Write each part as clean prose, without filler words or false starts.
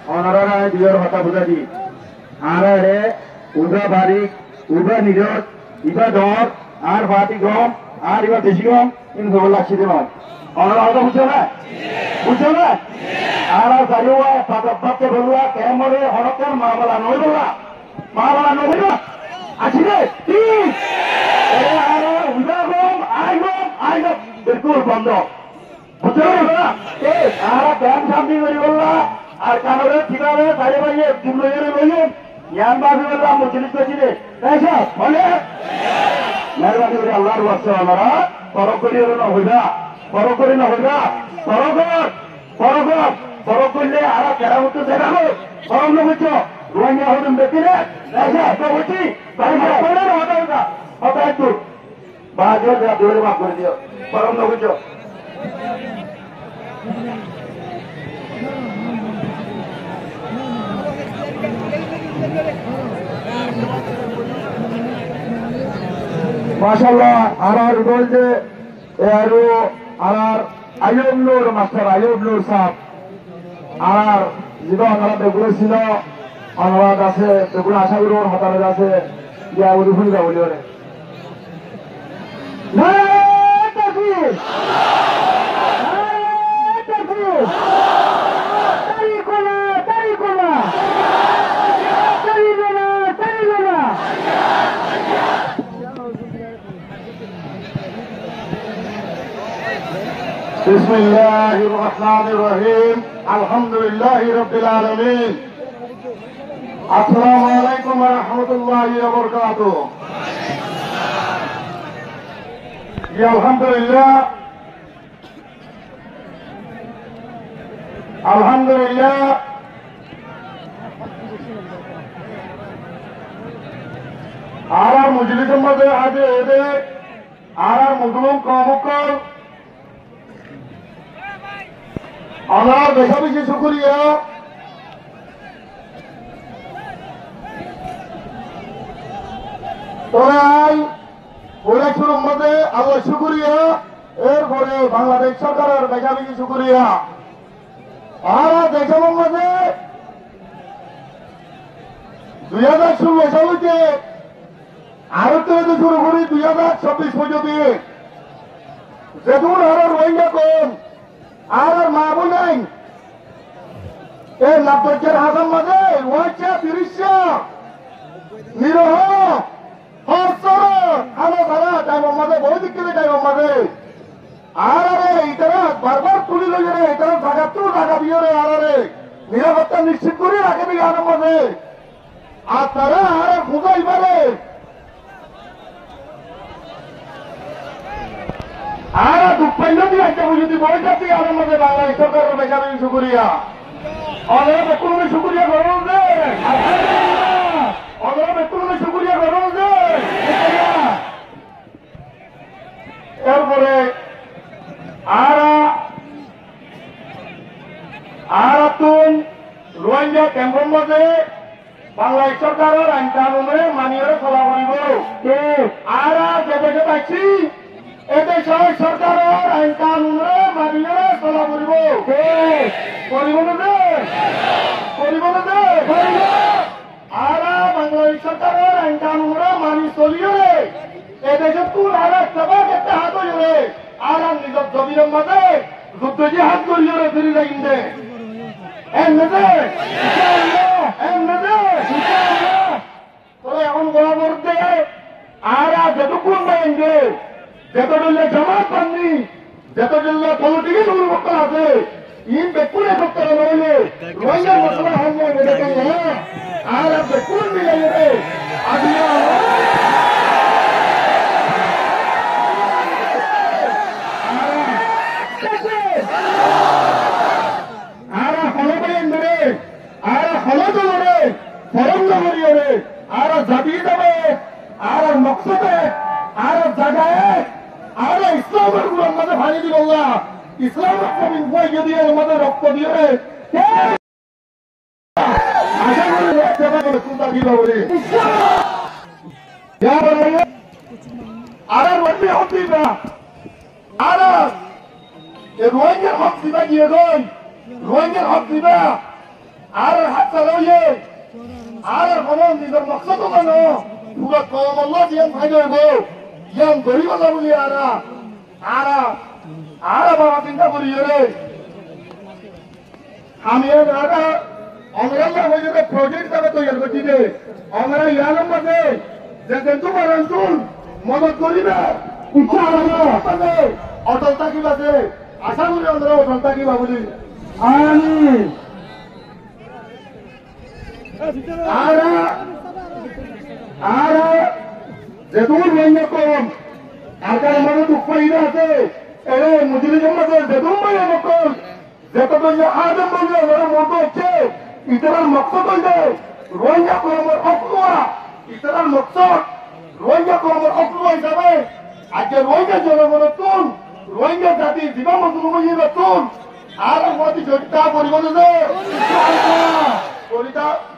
অনারা দুয়ের হতা বুঝা দি আরে উদা বারিক উদা নিজত ইবা দর আর ফাটি গম আর ইবা বেশি গম কিন্তু খবর লাগছে যে নয় অনারা হতা বুঝছো না আর জারিওয়া পাতে বলুয়া কেমরে হরকর মা বলা নই বলা আছি রে ঠিক আর উদা গম আই গম বিলকুল বন্ধ বুঝছো না আর ব্যাংক সামনে করি বললা আর কানরে ঠিকাবে বাইরে বাইরে দুটো লইয়ে ইয়ান বাবি বললাম মুজলিস করেছিলে তাই সব বলে মেহরবানি করে আল্লাহর ওয়াস্তে ওনারা পরক করি না হইবা পরক করলে আর কেরামত দেখাবো পরম নবুঝছ রোহিঙ্গা হতুন ব্যক্তিরে তাই সব তো বলছি তাই হতা একটু বাহাজের দৌড়ে মাফ করে দিও পরম নবুঝছ মাশাআল্লাহ আর বলছে আর আয়ুব নূর মাস্টার আয়ুব নূর সাহেব আর যেটা আমরা বেগুলো ছিল অনুবাদ আছে বেগুলো আশা করি ওর হতালে আছে ইয়া উদুফুল গাবলি ওরে بسم الله الرحمن الرحيم الحمد لله رب العالمين السلام عليكم ورحمة الله وبركاته يا الحمد لله আর মজলিসের মধ্যে আজ এদের আর মুসলিম কমকল আমার বেশা বেশি শুক্রিয়া তোরাই ওরাইছুর মধ্যে আল্লাহ শুক্রিয়া এরপরে বাংলাদেশ সরকারের বেশা বেশি শুক্রিয়া আর দেশের মধ্যে 2016 সালে আরো থেকে শুরু করি 2026 পর্যন্ত যেমন আরো রোহিঙ্গা কম আর মা বোনাই এই লাভের হাসান মাঝে ওয়াইচা তিরিশা নিরহ আলো তারা টাইমের মাঝে বহু দিক থেকে টাইমের মাঝে আর ইতারা বারবার তুলি লই রে ইতারা জায়গা তো জায়গা দিয়ে রে আর নিরাপত্তা নিশ্চিত করে রাখে দিকে আনার মাঝে আর তারা আর বুঝাই পারে আর দুঃখাইল দিয়ে একটা যদি বয়সা দিয়ে আমার মধ্যে বাংলাদেশ সরকারের বেকার শুক্রিয়া অনেক কোনো শুক্রিয়া করো যে অনেক কোনো শুক্রিয়া করো যে এরপরে আর তুন রোহিঙ্গা ক্যাম্পের মধ্যে বাংলাদেশ সরকারের আইন কানুনে মানিয়ে চলা করিব আর যেতে পাচ্ছি এতে সরকারের আইন কানুনে মানিয়ে চলা করিব আর বাংলাদেশ সরকারের আইন কানুনে মানি চলিয়ে এদেশে তুল আর একটা হাত হইলে আর নিজের জমির মাঝে যুদ্ধ যে হাত করিয়ে ফিরে যাই তবে এখন গোলা মধ্যে আর যেটুকুন বাইন্দে যত দিল্লে জমাত পাননি যত দিল্লে পলিটিক্যাল উন্মুক্ত আছে ইন বেকুনে করতে নইলে রোহিঙ্গার মশলা হামলা বেড়ে আর বেকুন মিলে যাবে আদিয়া আর জাবি যাবে আর মকসদে আর জায়গায় আর ইসলামের গুলোর মধ্যে ভাঙি দিব না ইসলামের জমিন বইয়ে দিয়ে আমাদের রক্ত দিয়ে আশা করি চিন্তা দিল বলে আর হতে না আর রোহিঙ্গার হক দিবা গিয়ে গই রোহিঙ্গার হক দিবা আর হাত চালাইয়ে আর কোনো নিজের মকসদ মানো পুরো কম আল্লাহ জিয়ান ফাইল হইব ইয়ান গরিব আল্লাহ বলি আর বাবা চিন্তা করি রে আমি আমরা হয়ে যাবে প্রজেক্ট হিসাবে তৈরি করছি যে আমরা ইয়ার মধ্যে যে কিন্তু বারান্তুল মদত করিবে ইচ্ছা আমাদের অটল থাকিব আছে আশা করি আমরা অটল থাকিবা বলি আর যেহেতু রোহিঙ্গা কম আর কার আমাদের দুঃখ আছে এরে মুজিবুর রহমান যেহেতু কম যত আদম বললে ওরা মতো হচ্ছে ইতারার মকসদ হইলে রোহিঙ্গা কলমের অপলোয়া ইতারার মকসদ রোহিঙ্গা কলমের অপলোয়া হিসাবে আজকে রোহিঙ্গা জনগণের তুন রোহিঙ্গা জাতির জীবন মজুর তুন আর মতি জড়িতা পরিবর্তন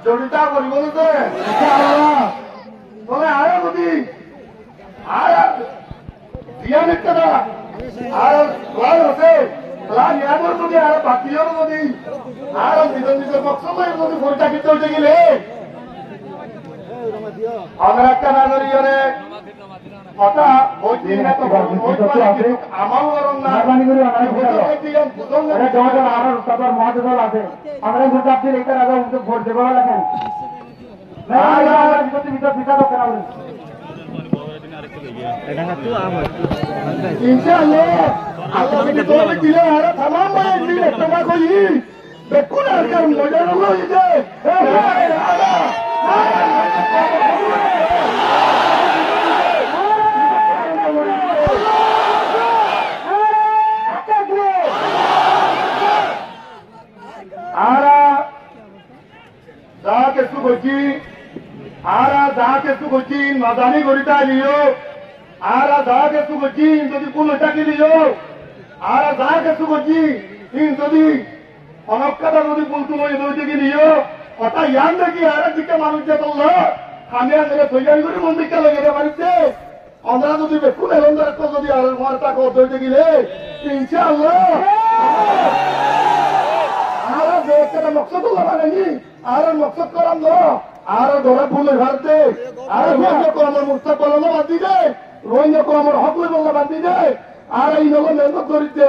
জড়িতা পরিবর্তন তবে আর যদি আর জ্ঞান একটা আর প্লান আছে প্লান ইয়াদের যদি আর বাকিও যদি আর নিজের মকসদ যদি পরিচালিত হইতে গেলে আমরা একটা নাগরিকরে কথা বলছি না তো আমার গরম না মহাদল আছে আমরা আপনি এটা রাজা ভোট দেবো লাগেন ইনশাআল্লাহ আল্লাহ দিলে আর tamam দিলে একটা কই দেখুন আর কার মজা হলো এই যে নাদানি গরিতা লিও আর যাকে সুগজি যদি কোন টাকি লিও আর যাকে সুগজি ইন যদি অনক্কাটা যদি বলতো মই দইতে গিলিও কথা ইয়ান দেখি আর দিকে মানুষ যে তোল্লা আমি আগে তৈরি করে মন্দিরকে লেগে বাড়িতে আমরা যদি বেকুন এলন্দার তো যদি আর মারটা কো দইতে গিলে ইনশাআল্লাহ আর যে একটা মকসদ লাগানি আর মকসদ করাম না আর ধরা ফুল ঘাটতে আর রোহিঙ্গা কো আমার মুস্তাকবাল বাদ দি যায় রোহিঙ্গা কো আমার হক বললা বাদ দি যায় আর এই নল মেহনত করিতে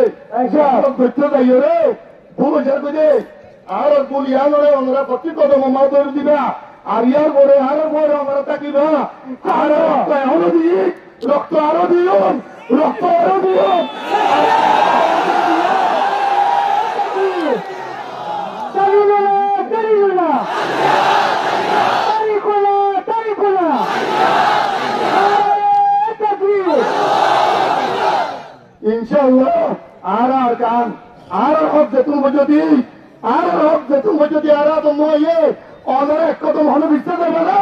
সব ধরতে যাই রে ভুল যার কইতে আর বলি আনরে আমরা প্রতি কদম মা ধরে দিবা আর ইয়ার পরে আমরা তাকিবা আর রক্ত আরো দিও রক্ত আরো দিও ইনশাআল্লাহ আর কান আর হক যেতুন যদি আর হক যেতুন যদি আর তোমায় অনেক এক কদম হলে বিশ্বাস দেবে না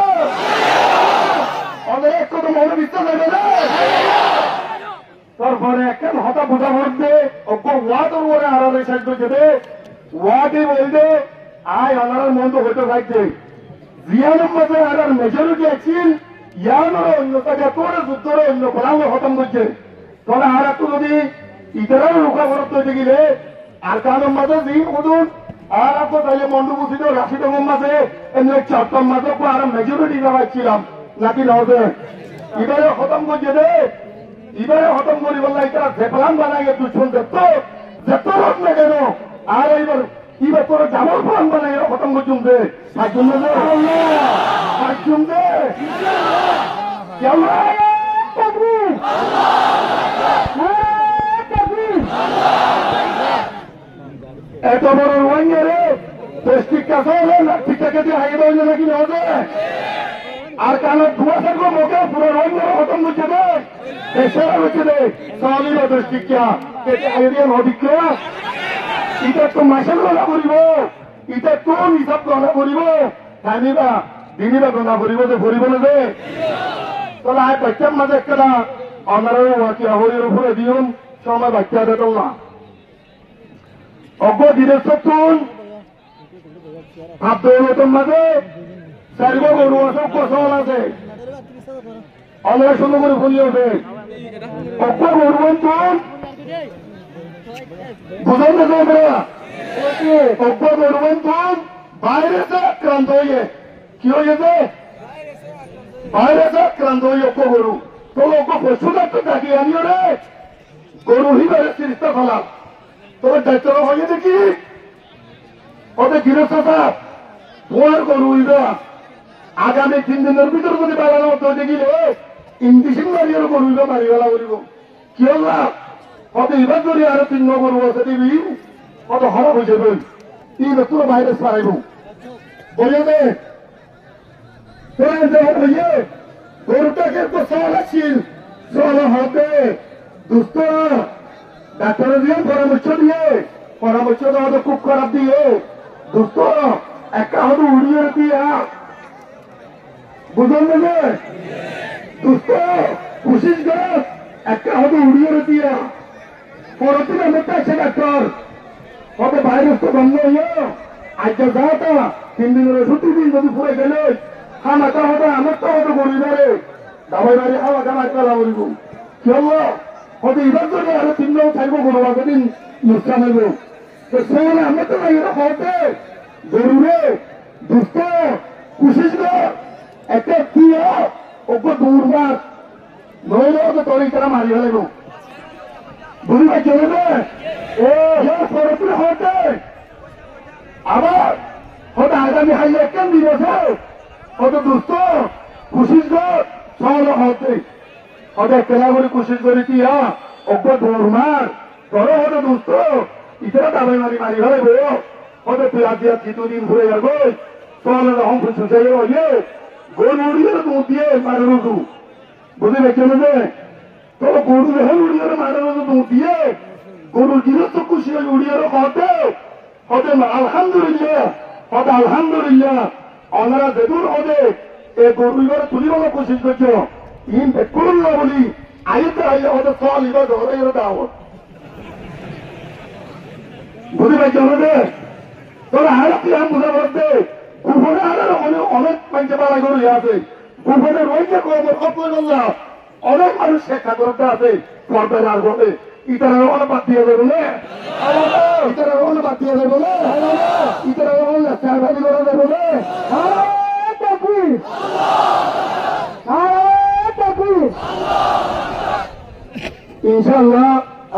অনেক এক কদম হলে বিশ্বাস দেবে না তারপরে একখান হতা ফুটা ভরতে অজ্ঞ ওয়াদর ওরে আড়ালে শেষ করছে ওয়াদে বলতে আয় আনার মন্দ হইতে থাকছে জিয়ানোর মধ্যে আর মেজরিটি আছেন ইয়ানোর অন্য জায়গায় তোরে যুদ্ধরে অন্য ফলাঙ্গ খতম করছে তাহলে আর একটু যদি ইতারাও রোকা খরচ হইতে গেলে আর কারণ মাঝে দিন উদুন আর আপনি তাইলে মন্ডবুসিত রাশিদ মাঝে এমনি চট্টম মাঝে আর মেজরিটি যাওয়াইছিলাম নাকি নবে এবারে খতম করছে রে এবারে খতম করি বললা এটা জেপলান বানাই দুজন যেত রোড না কেন আর এইবার তোর জামল প্লান বানাই খতম করছুম দে এত বড় রোহিঙ্গা রে দেশটিক কাছে হলে না ঠিকঠাকে দিয়ে হাইয়ে দেওয়া নাকি নবে আর কানের ধোয়া থাকবো মোকে পুরো রোহিঙ্গা খতম করছে দে দেশের হচ্ছে দে সলিল দেশটিকা কেটে হাইয়ে দিয়ে নদীকে এটা তো মাসের গণা করিব এটা তো হিসাব গণা করিব জানিবা দিনিবা গণা করিব যে ভরিব না দে তাহলে আর বাচ্চার মাঝে একটা আমার হরির উপরে দিন সময় বাচ্চা দেখল না অজ্ঞ দিনের সত্তর ভাবদৌলতর মাঝে চারিব গরু সব ফসল আছে আমরা সুন্দর করে ফুলি ওঠে অজ্ঞ গরু বুঝলেন না তোমরা অজ্ঞ গরুবেন তুম ভাইরাসে আক্রান্ত হয়ে কি হয়েছে ভাইরাসে আক্রান্ত হয়ে অজ্ঞ গরু তো অজ্ঞ পশু ডাক্তার ডাকিয়ে আনিও রে গরু হিবারে চিকিৎসা ফেলাম তোর দায়িত্ব হয়ে দেখি ওদের গৃহস্থ সাপ তোমার গরু হইবা আগামী 3 দিনের ভিতর যদি বাড়ানো হতো দেখিলে ইন্ডিশন মারিয়ার গরু হইবা মারি ফেলা করিব কি হল্লা কত এবার যদি আরো 3 গরু আছে দিবি কত খারাপ হয়েছে বই এই ব্যক্তি ভাইরাস পারাইব বলে দে হইয়ে গরুটাকে তো সওয়াল আছিল সওয়াল হবে দুস্থ ডাক্তার দিয়ে পরামর্শ দেওয়া তো খুব খারাপ দিয়ে দুস্থ একটা হতো উড়িয়ে দিয়া বুঝলেন না দুস্থ কোশিশ কর একটা হতো উড়িয়ে দিয়া পরদিন আমার আছে ডাক্তার কত ভাইরাস তো বন্ধ হইয়া আজকে যাওয়াটা 3 দিনের ছুটি দিন যদি পুরে গেলে খানাটা হবে আমার তো হতো গরিব রে দাবাই বাড়ি খাওয়া খানা খেলা করিব কি হলো হয়তো এবার যদি আরো 3 দিন থাকবো গরু আগেদিন নুকসান হইব তো সেখানে আমরা তো এরা হতে গরুরে দুস্থ কোশিশ কর একটা দিয়া ওকে দূর মাস নইলে ওকে তরি তারা মারি ফেলাইব বুঝি ভাই চলে হতে আবার হয়তো আগামী হাইলে কেন দিবসে হয়তো দুস্থ কোশিশ কর সহল হতে হয়তো খেলা করে কোশিশ করি দিয়া ওকে দৌড় মার ধরো হয়তো দুস্থ ইতারা দাবাই মারি ফেলাইব হয়তো তুই আজ দিয়া 2 দিন ঘুরে যাবো সহল রকম সুসাই হইয়ে গরু উড়িয়ে দুধ দিয়ে মারের উঠু বুঝি দেখে নেবে তো গরু যখন উড়িয়ে মারের দুধ দিয়ে গরুর গৃহস্থ খুশি হয়ে উড়িয়ে হতে হতে আলহামদুলিল্লাহ ওনারা যেদূর হতে এই গরু এবার তুলিবার কোশিশ করছো ইন করুন না বলি আইতে আইলে হতে ফল এবার ধরে দাও বুঝি দেখে নেবে তোরা আরো কি আম বুঝা বলতে কুকুরে আরো অনেক মানুষের বাড়া গরু আছে কুকুরে রয়েছে অনেক মানুষ শিক্ষা করতে আছে পর্দার আর বলে ইতারা ওখানে বাদ দিয়ে দেবো না ইতারা ওখানে বাদ দিয়ে দেবো না ইতারা ওখানে চারবাদি করে দেবো না ইনশাল্লাহ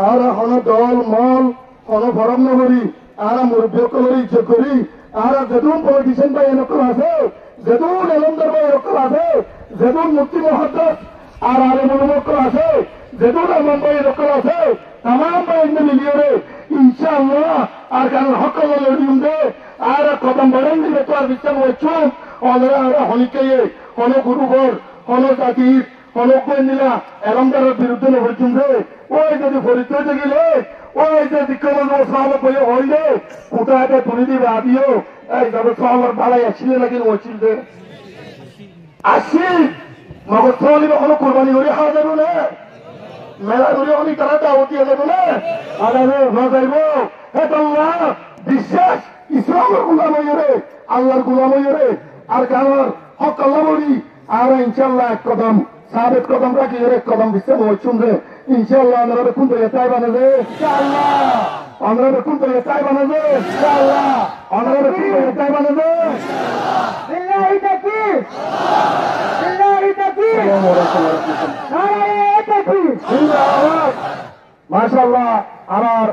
আর হন দল মল হন ফরম নগরী আর মুরব্বী ইজ্জত করি আর যেদুন পলিটিশিয়ান ভাই এরকম আছে যেদুন এলমদার ভাই এরকম আছে যেদুন মুফতি মহাদ্দাস আর আলেমুল মক্কল আছে যেদুন আলম ভাই এরকম আছে তাম ভাই এমনি মিলিয়ে ইনশাআল্লাহ আর কারণ হকল লড়িম দে আর কদম বাড়ান দিলে তো আর বিচার হচ্ছে আর হনিকে হন গুরুঘর হন জাতির হন নিলা এলমদারের বিরুদ্ধে হইছুম রে ওই যদি পরিচয় গেলে ওই যে দিক্ষমান সহল বইয়ে হইলে কোথায় একটা তুলি দিবে আদিও এই যাবে সহলের ভালাই আসলে লাগে ওইছিল যে আসি মগজ সহলি কখনো কোরবানি করে খাওয়া যাবে না মেলা করে অনেক তারা দাওয়াত দিয়ে যাবে না আদাবে না যাইব হেতাল্লাহ বিশ্বাস ইসলামের গুলাম হইরে আল্লাহর গুলাম হইরে আর কারণ হক আল্লাহ বলি আর ইনশাল্লাহ এক কদম সাবেক কদম রাখি এক কদম বিশ্বাস হইছুন রে ইনশাআল্লাহ আমরা কোন তাই বানাবে ইনশাআল্লাহ আমরা কোন তাই বানাবে ইনশাআল্লাহ আমরা কোন তাই বানাবে বিল্লাহি তাকবীর বিল্লাহি তাকবীর নারায়ে তাকবীর জিন্দাবাদ মাশাআল্লাহ আমার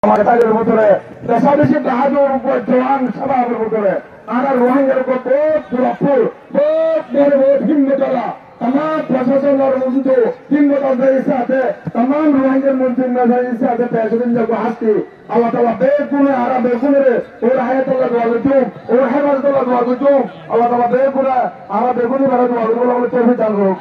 আমাকে তাদের ভিতরে দেশাদেশি বাহাদুর উপর জওয়ান সভাবের ভিতরে আর রোহিঙ্গার উপর বহুত দুরাপুর বহুত হিম্মতলা तमाम प्रशासन और मुझे हिम्मत साथे तमाम रोहिंग्या मुंसिन साथे पैसे जब हाथी अल्लाह ताला बेगुने आरा बेगुने रे और आयत अल्लाह दुआ गुजो और हेफाजत अल्लाह दुआ गुजो अल्लाह ताला बेगुने आरा बेगुने बारे दुआ गुजो अल्लाह तौफीक दान करो।